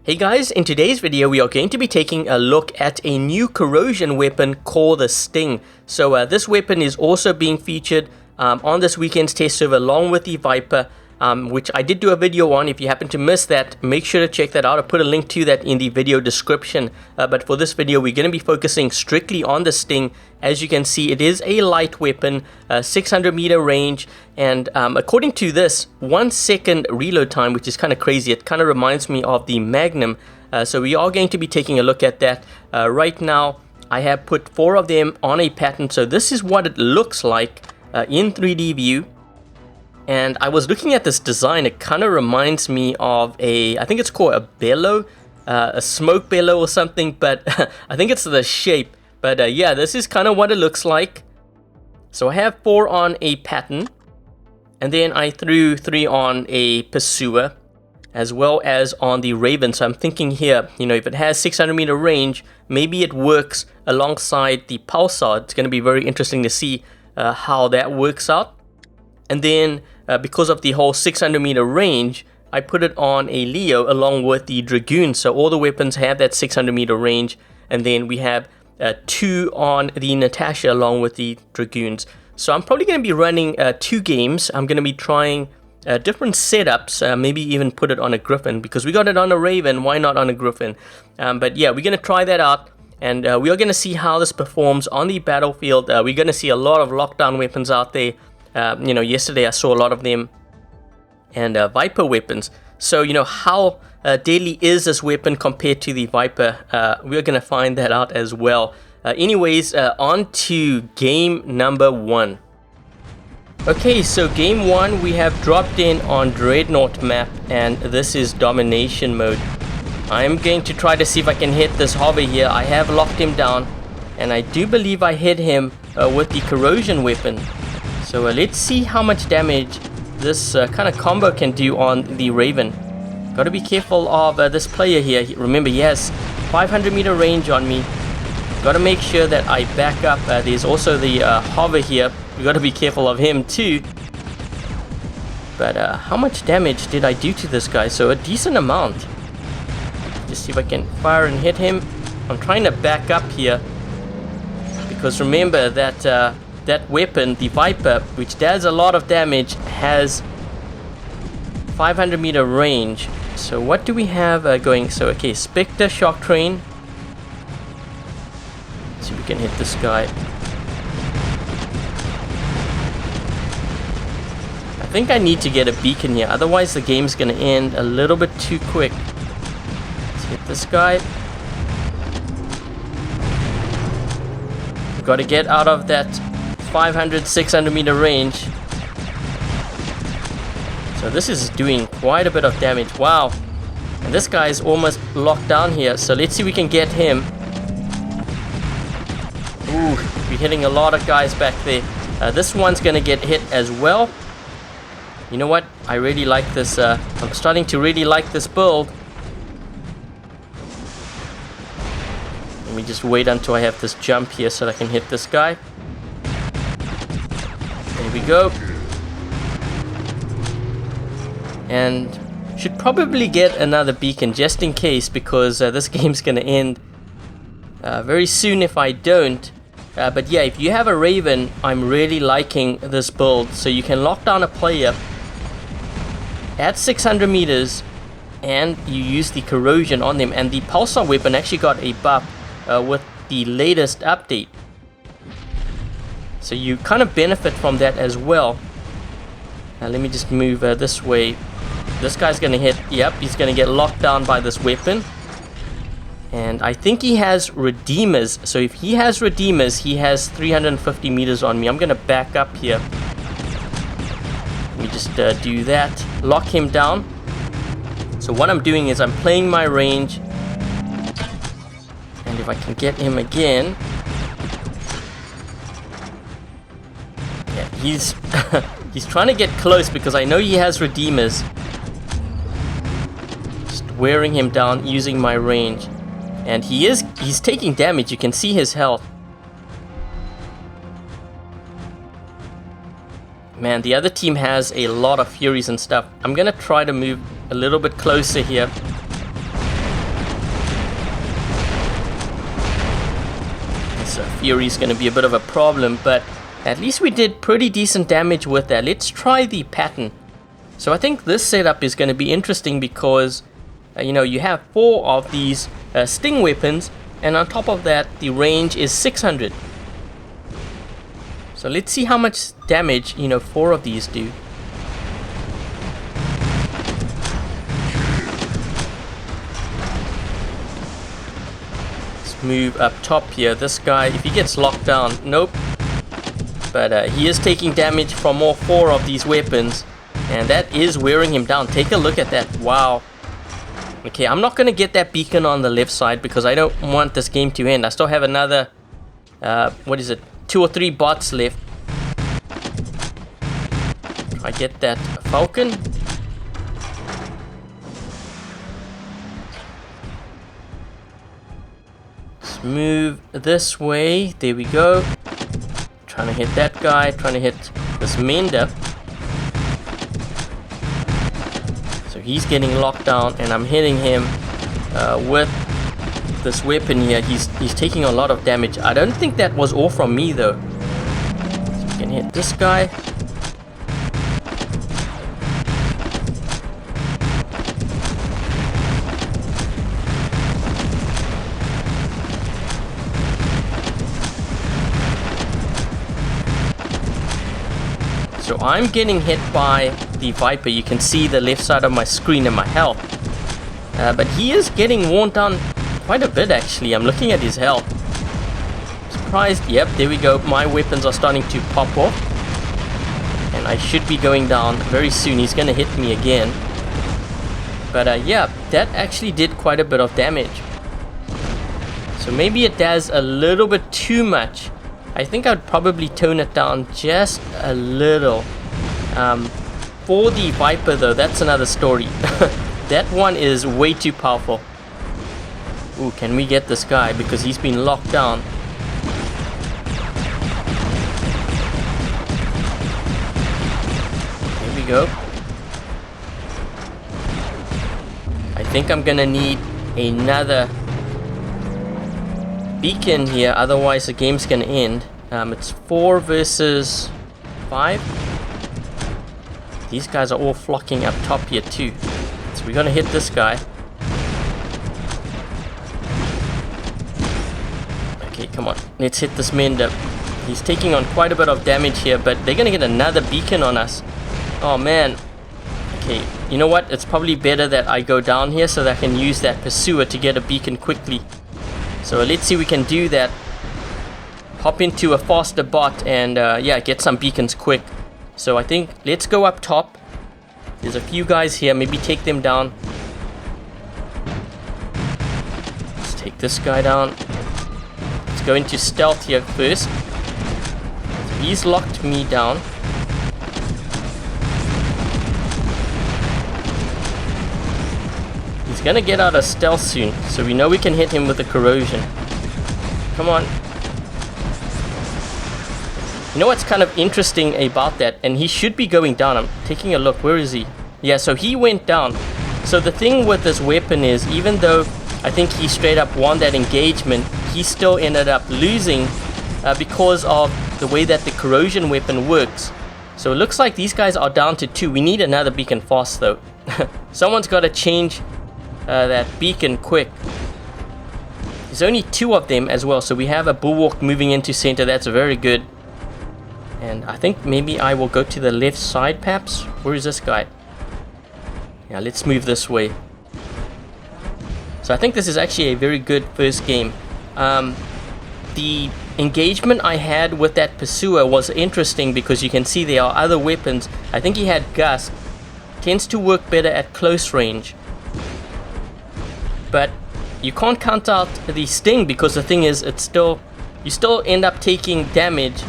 Hey guys, in today's video we are going to be taking a look at a new corrosion weapon called the Sting. So this weapon is also being featured on this weekend's test server along with the Viper, which I did do a video on. If you happen to miss that, make sure to check that out. I'll put a link to that in the video description. But for this video we're going to be focusing strictly on the Sting. As you can see, it is a light weapon, 600 meter range, and according to this, 1 second reload time, which is kind of crazy. It kind of reminds me of the Magnum. So we are going to be taking a look at that. Right now I have put 4 of them on a pattern, so this is what it looks like in 3D view. And I was looking at this design. It kind of reminds me of I think it's called a bellow, a smoke bellow or something, but I think it's the shape. But yeah, this is kind of what it looks like. So I have 4 on a pattern, and then I threw 3 on a pursuer, as well as on the Raven. So I'm thinking here, you know, if it has 600 meter range, maybe it works alongside the pulsar. It's going to be very interesting to see how that works out. And then because of the whole 600 meter range, I put it on a Leo along with the Dragoon. So all the weapons have that 600 meter range, and then we have 2 on the Natasha along with the Dragoons. So I'm probably going to be running 2 games. I'm going to be trying different setups, maybe even put it on a Griffin, because we got it on a Raven, why not on a Griffin? But yeah, we're going to try that out, and we are going to see how this performs on the battlefield. We're going to see a lot of lockdown weapons out there. You know, yesterday I saw a lot of them, and Viper weapons. So, you know, how deadly is this weapon compared to the Viper? We're going to find that out as well. Anyways, on to game number 1. Okay, so game 1 we have dropped in on Dreadnought map, and this is domination mode. I'm going to try to see if I can hit this hover here. I have locked him down, and I do believe I hit him with the corrosion weapon. So let's see how much damage this kind of combo can do on the Raven. Got to be careful of this player here. Remember, he has 500 meter range on me. Got to make sure that I back up. There's also the hover here. We got to be careful of him too. But how much damage did I do to this guy? So a decent amount. Just see if I can fire and hit him. I'm trying to back up here, because remember that that weapon, the Viper, which does a lot of damage, has 500 meter range. So what do we have going? So okay, Spectre, Shock Train. Let's see if we can hit this guy. I think I need to get a beacon here, otherwise the game's gonna end a little bit too quick. Let's hit this guy. We've got to get out of that 500, 600 meter range. So this is doing quite a bit of damage. Wow. And this guy is almost locked down here. So let's see if we can get him. Ooh, we're hitting a lot of guys back there. This one's going to get hit as well. You know what? I really like this. I'm starting to really like this build. Let me just wait until I have this jump here so that I can hit this guy. There we go. And should probably get another beacon just in case, because this game's gonna end very soon if I don't. But yeah, if you have a Raven, I'm really liking this build. So you can lock down a player at 600 meters, and you use the corrosion on them. And the pulsar weapon actually got a buff with the latest update. So you kind of benefit from that as well. Now let me just move this way. This guy's gonna hit, yep, he's gonna get locked down by this weapon. And I think he has Redeemers. So if he has Redeemers, he has 350 meters on me. I'm gonna back up here. Let me just do that. Lock him down. So what I'm doing is I'm playing my range. And if I can get him again. He's he's trying to get close because I know he has Redeemers. Just wearing him down using my range. And he's taking damage. You can see his health. Man, the other team has a lot of Furies and stuff. I'm gonna try to move a little bit closer here. Fury is going to be a bit of a problem, but at least we did pretty decent damage with that. Let's try the pattern. So I think this setup is going to be interesting because, you know, you have 4 of these sting weapons, and on top of that, the range is 600. So let's see how much damage, you know, 4 of these do. Let's move up top here. This guy, if he gets locked down, nope. But he is taking damage from all 4 of these weapons, and that is wearing him down. Take a look at that. Wow. Okay, I'm not going to get that beacon on the left side because I don't want this game to end. I still have another, what is it, 2 or 3 bots left. Try get that Falcon. Let's move this way. There we go. Trying to hit that guy, trying to hit this Mender. So he's getting locked down, and I'm hitting him with this weapon here. He's taking a lot of damage. I don't think that was all from me though. So we can hit this guy. So I'm getting hit by the Viper. You can see the left side of my screen and my health. But he is getting worn down quite a bit actually. I'm looking at his health. Surprised. Yep, there we go. My weapons are starting to pop off. And I should be going down very soon. He's going to hit me again. But yeah, that actually did quite a bit of damage. So maybe it does a little bit too much. I think I'd probably tone it down just a little. For the Viper though, that's another story. That one is way too powerful. Ooh, can we get this guy because he's been locked down? Here we go. I think I'm gonna need another beacon here, otherwise the game's gonna end. It's 4 versus 5. These guys are all flocking up top here too. So we're gonna hit this guy. Okay, come on. Let's hit this Mender. He's taking on quite a bit of damage here, but they're gonna get another beacon on us. Oh man. Okay, you know what? It's probably better that I go down here so that I can use that Pursuer to get a beacon quickly. So let's see if we can do that. Hop into a faster bot and yeah, get some beacons quick. So I think let's go up top. There's a few guys here, maybe take them down. Let's take this guy down. Let's go into stealth here first. So he's locked me down. He's gonna get out of stealth soon, so we know we can hit him with the Corrosion. Come on. You know what's kind of interesting about that, and he should be going down. I'm taking a look. Where is he? Yeah, so he went down. So the thing with this weapon is, even though I think he straight up won that engagement, he still ended up losing because of the way that the Corrosion weapon works. So it looks like these guys are down to 2. We need another beacon fast though. Someone's got to change that beacon quick. There's only 2 of them as well, so we have a bulwark moving into center. That's very good. And I think maybe I will go to the left side perhaps. Where is this guy? Yeah, let's move this way. So I think this is actually a very good first game. The engagement I had with that Pursuer was interesting because you can see there are other weapons. I think he had Gust. Tends to work better at close range. But you can't count out the Sting because the thing is, you still end up taking damage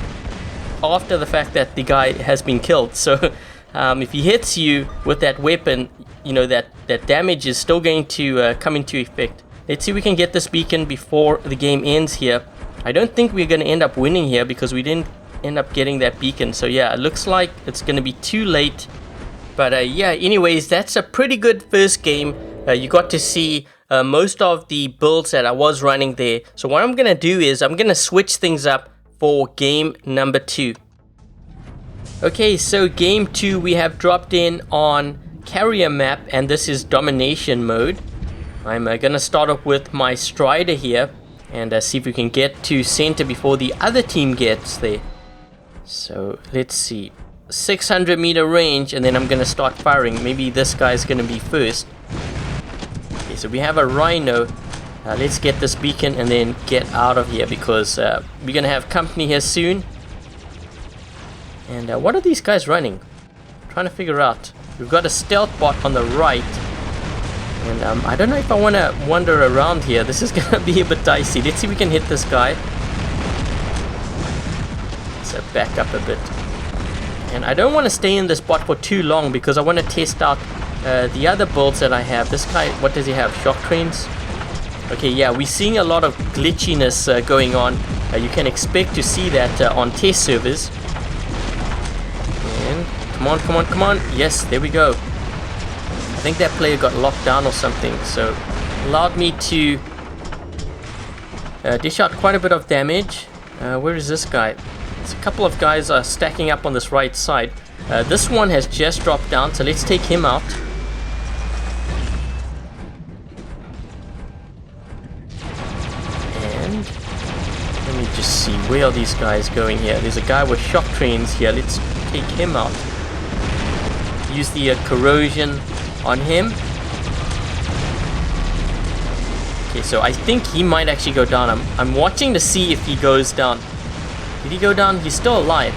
after the fact that the guy has been killed. So if he hits you with that weapon, you know that damage is still going to come into effect. Let's see if we can get this beacon before the game ends here. I don't think we're going to end up winning here because we didn't end up getting that beacon. So yeah, it looks like it's going to be too late. But yeah, anyways, that's a pretty good first game. you got to see most of the builds that I was running there. So what I'm going to do is I'm going to switch things up for game number 2. Okay, so game 2 we have dropped in on carrier map, and this is domination mode. I'm going to start off with my strider here and see if we can get to center before the other team gets there. So let's see, 600 meter range, and then I'm going to start firing. Maybe this guy's going to be first. Okay, so we have a rhino. Let's get this beacon and then get out of here, because we're going to have company here soon. And what are these guys running? I'm trying to figure out. We've got a stealth bot on the right. And I don't know if I want to wander around here. This is going to be a bit dicey. Let's see if we can hit this guy. So back up a bit. And I don't want to stay in this bot for too long, because I want to test out the other builds that I have. This guy, what does he have? Shock trains? Okay, yeah, we're seeing a lot of glitchiness going on. You can expect to see that on test servers. And come on, come on, come on. Yes, there we go. I think that player got locked down or something, so allowed me to dish out quite a bit of damage. Where is this guy? There's a couple of guys are stacking up on this right side. This one has just dropped down, so let's take him out. And let me just see, where are these guys going here? There's a guy with shock trains here. Let's take him out. Use the corrosion on him. Okay, so I think he might actually go down. I'm watching to see if he goes down. Did he go down? He's still alive.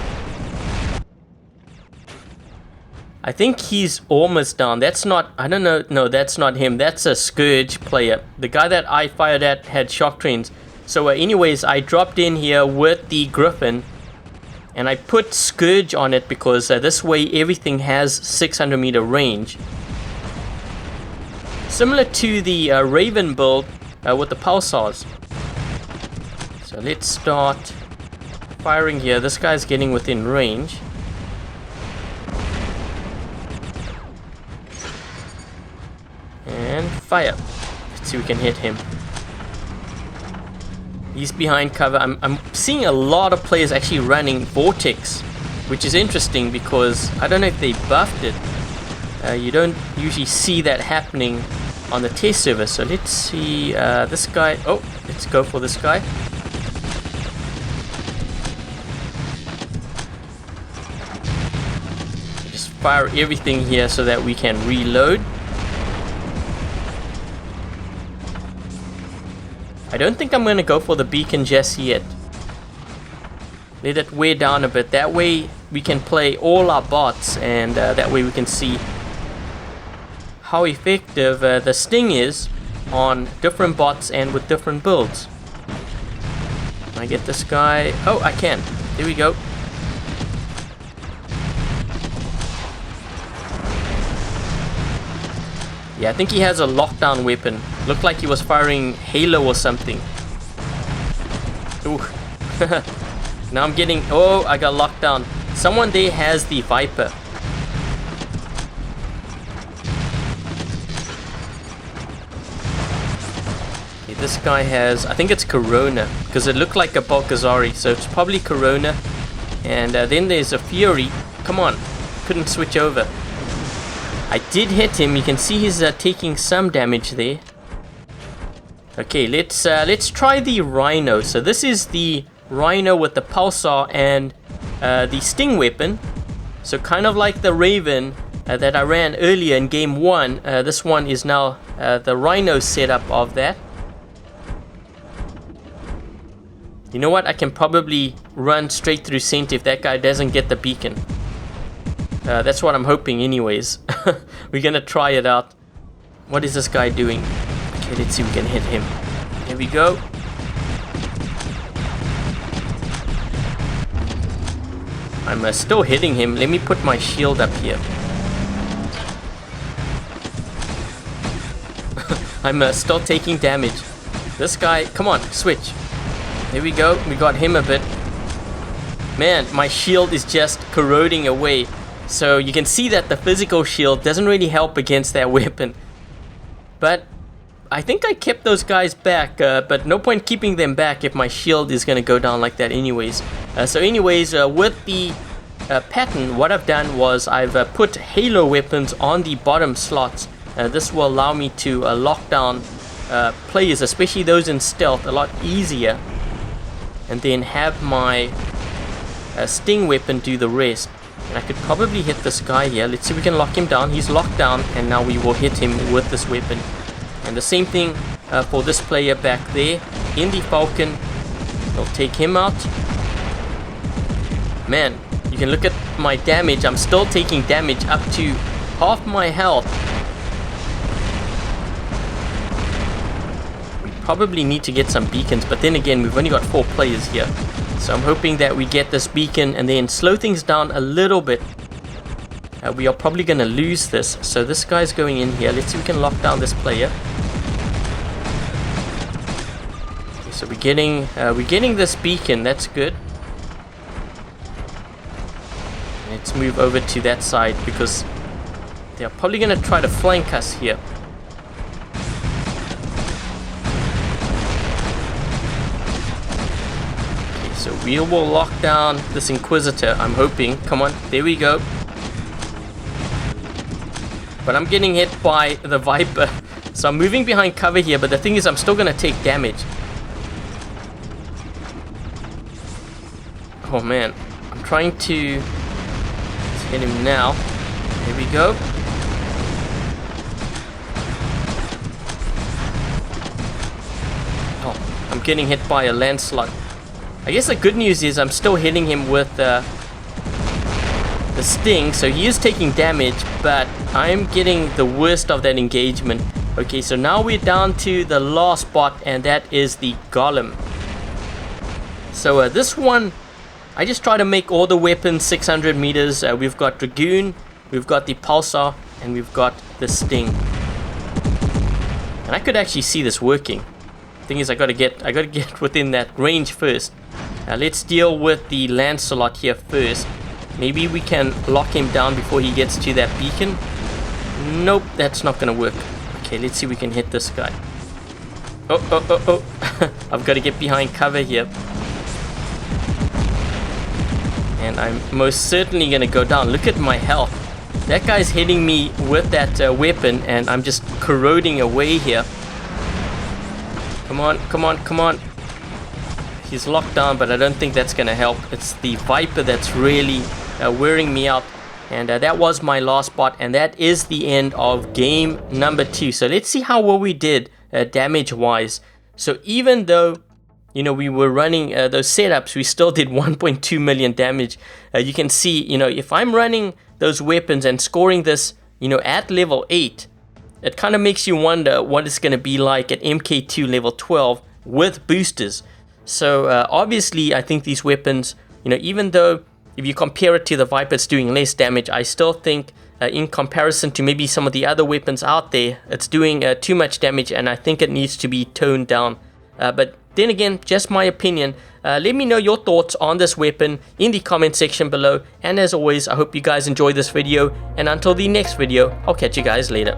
I think he's almost down. That's not, I don't know. No, that's not him. That's a Scourge player. The guy that I fired at had shock trains. So anyways, I dropped in here with the Griffin, and I put Scourge on it because this way everything has 600 meter range. Similar to the Raven build with the pulsars. So let's start firing here. This guy's getting within range. And fire. Let's see if we can hit him. He's behind cover. I'm seeing a lot of players actually running Vortex, which is interesting because I don't know if they buffed it. You don't usually see that happening on the test server. So let's see this guy. Oh, let's go for this guy. Just fire everything here so that we can reload. I don't think I'm going to go for the beacon just yet. Let it wear down a bit. That way we can play all our bots, and that way we can see how effective the Sting is on different bots and with different builds. Can I get this guy? Oh, I can. There we go. Yeah, I think he has a lockdown weapon. Looked like he was firing Halo or something. Ooh. Now I'm getting... Oh, I got locked down. Someone there has the Viper. Okay, this guy has... I think it's Corona, because it looked like a Balkazari, so it's probably Corona. And then there's a Fury. Come on. Couldn't switch over. I did hit him. You can see he's taking some damage there. Okay, let's try the Rhino. So this is the Rhino with the pulsar and the Sting weapon. So kind of like the Raven that I ran earlier in game 1. This one is now the Rhino setup of that. You know what? I can probably run straight through center if that guy doesn't get the beacon. That's what I'm hoping anyways. We're gonna try it out. What is this guy doing? Okay, let's see if we can hit him. Here we go. I'm still hitting him. Let me put my shield up here. I'm still taking damage. This guy, come on, switch. There we go. We got him a bit. Man, my shield is just corroding away. So you can see that the physical shield doesn't really help against that weapon. But I think I kept those guys back, but no point keeping them back if my shield is going to go down like that anyways. So anyways, with the pattern, what I've done was I've put halo weapons on the bottom slots. This will allow me to lock down players, especially those in stealth, a lot easier. And then have my sting weapon do the rest. And I could probably hit this guy here. Let's see if we can lock him down. He's locked down, and now we will hit him with this weapon. And the same thing for this player back there in the Falcon. We'll take him out. Man, you can look at my damage. I'm still taking damage up to half my health. We probably need to get some beacons, but then again, we've only got 4 players here. So I'm hoping that we get this beacon and then slow things down a little bit. We are probably going to lose this. So this guy's going in here. Let's see if we can lock down this player. Okay, so we're getting this beacon. That's good. Let's move over to that side because they're probably going to try to flank us here. Okay, so we will lock down this Inquisitor, I'm hoping. Come on, there we go. But I'm getting hit by the Viper. So I'm moving behind cover here, but the thing is I'm still going to take damage. Oh man, I'm trying to hit him now. There we go. Oh, I'm getting hit by a Lancelot. I guess the good news is I'm still hitting him with the Sting, so he is taking damage, but I'm getting the worst of that engagement. Okay, so now we're down to the last bot, and that is the Golem. So this one, I just try to make all the weapons 600 meters. We've got Dragoon, we've got the Pulsar, and we've got the Sting. And I could actually see this working. The thing is, I gotta get within that range first. Let's deal with the Lancelot here first. Maybe we can lock him down before he gets to that beacon. Nope, that's not gonna work. Okay, let's see if we can hit this guy. Oh. I've got to get behind cover here. And I'm most certainly gonna go down. Look at my health. That guy's hitting me with that weapon, and I'm just corroding away here. Come on. He's locked down, but I don't think that's gonna help. It's the Viper that's really wearing me out. And that was my last bot, and that is the end of game number 2. So let's see how well we did damage wise. So even though, you know, we were running those setups, we still did 1.2 million damage. You can see, you know, if I'm running those weapons and scoring this, you know, at level 8, it kind of makes you wonder what it's going to be like at MK2 level 12 with boosters. So obviously, I think these weapons, you know, even though if you compare it to the Viper, it's doing less damage, I still think in comparison to maybe some of the other weapons out there, it's doing too much damage, and I think it needs to be toned down. But then again, just my opinion. Let me know your thoughts on this weapon in the comment section below. And as always, I hope you guys enjoyed this video. And until the next video, I'll catch you guys later.